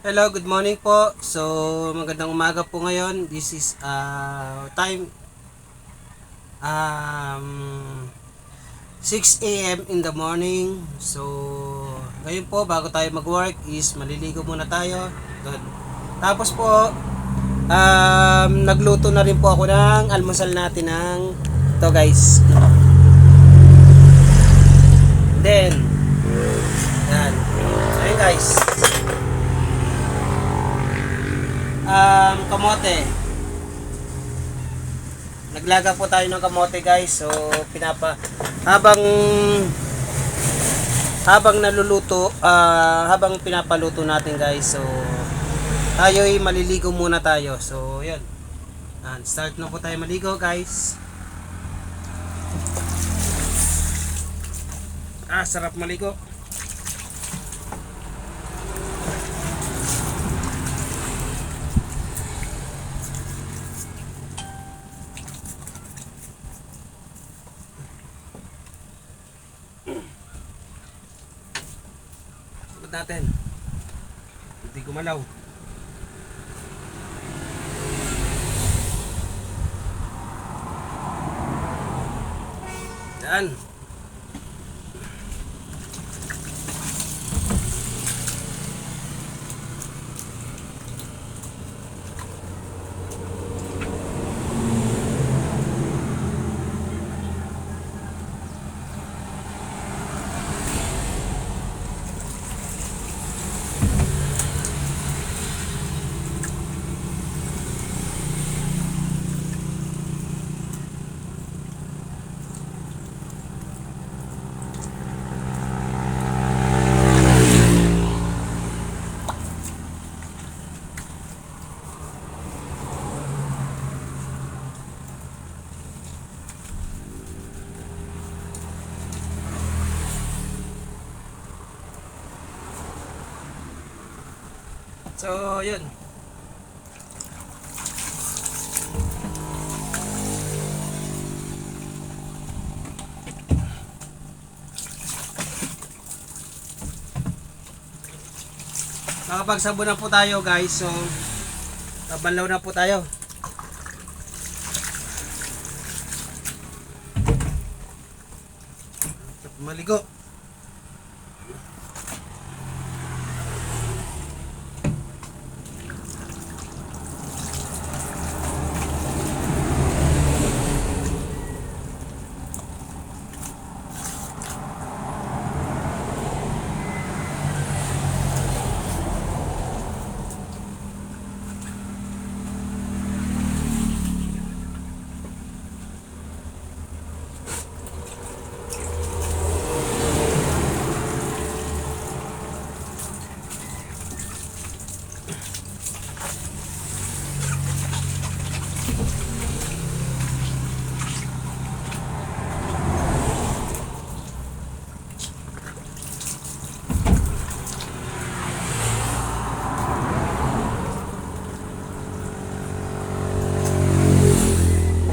Hello, good morning po. So, magandang umaga po ngayon. This is time um, 6 a.m. in the morning. So, ngayon po bago tayo mag-work is maliligo muna tayo. Good. Tapos po nagluto na rin po ako ng almusal natin ng ito guys. Then, yan. Ayun guys. Kamote. Naglaga po tayo ng kamote guys. So habang naluluto, habang pinapaluto natin guys. So tayo'y maliligo muna tayo. So yun. Start na po tayo maligo guys. Sarap maligo. Natin hindi gumalaw. Yan. So, yun. Nakapagsabon na po tayo guys. So, tabanlaw na po tayo. Maligo.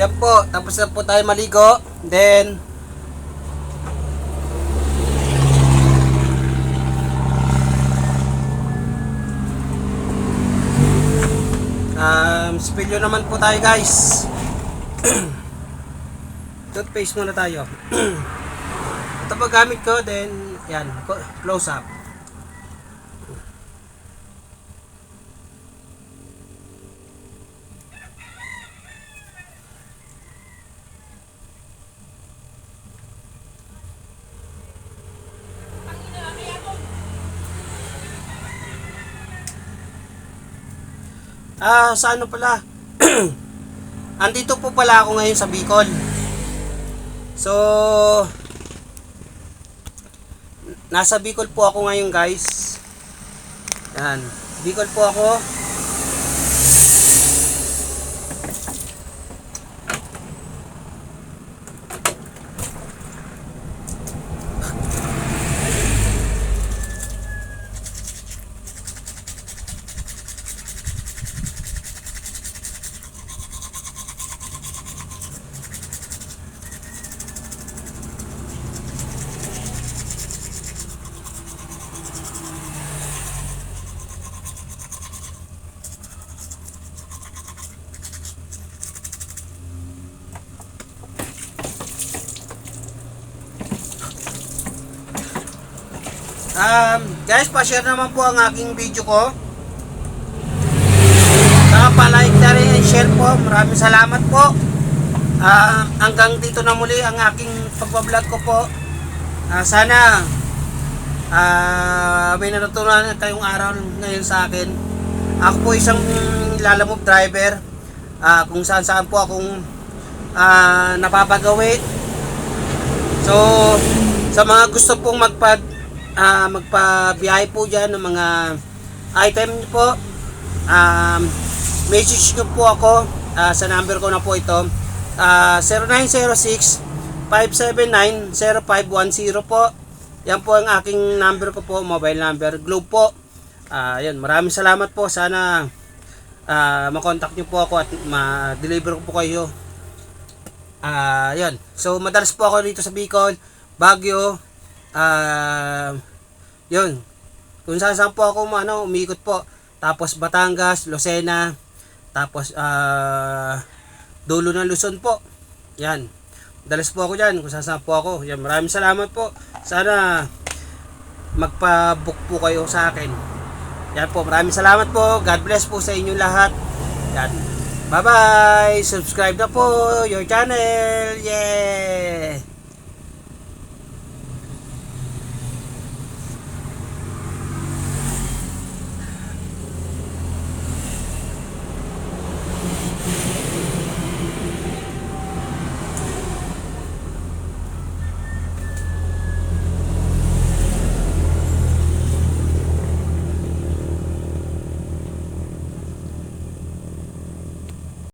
Yan po, tapos na po tayo maligo. Then spilyo naman po tayo guys. Toothpaste muna tayo. Ito po gamit ko. Then yan, close up. Sa ano pala? Andito po pala ako ngayon sa Bicol. So, nasa Bicol po ako ngayon guys. Yan. Bicol po ako. Guys, pa-share naman po ang aking video ko. Saka pa-like na rin and share po. Maraming salamat po. Hanggang dito na muli ang aking pagbablog ko po. Sana may natutunan kayong araw ngayon sa akin. Ako po isang lalamove driver. Kung saan po akong napapagawi. So, sa mga gusto pong magpabiyahe po dyan ng mga item nyo po, message nyo po ako sa number ko na po ito, 0906-579-0510 po. Yan po ang aking number ko po, mobile number, Globe po. Yan, maraming salamat po. Sana makontak nyo po ako at ma-deliver ko po kayo. Yan. So, madalas po ako dito sa Bicol, Baguio, yun. Kung saan po ako umikot po. Tapos Batangas, Lucena, tapos dulo ng Luzon po. Yan. Madalas po ako dyan kung saan po ako. Yan. Maraming salamat po. Sana magpa-book po kayo sa akin. Yan po. Maraming salamat po. God bless po sa inyo lahat. Yan. Bye-bye. Subscribe na po your channel. Yeah.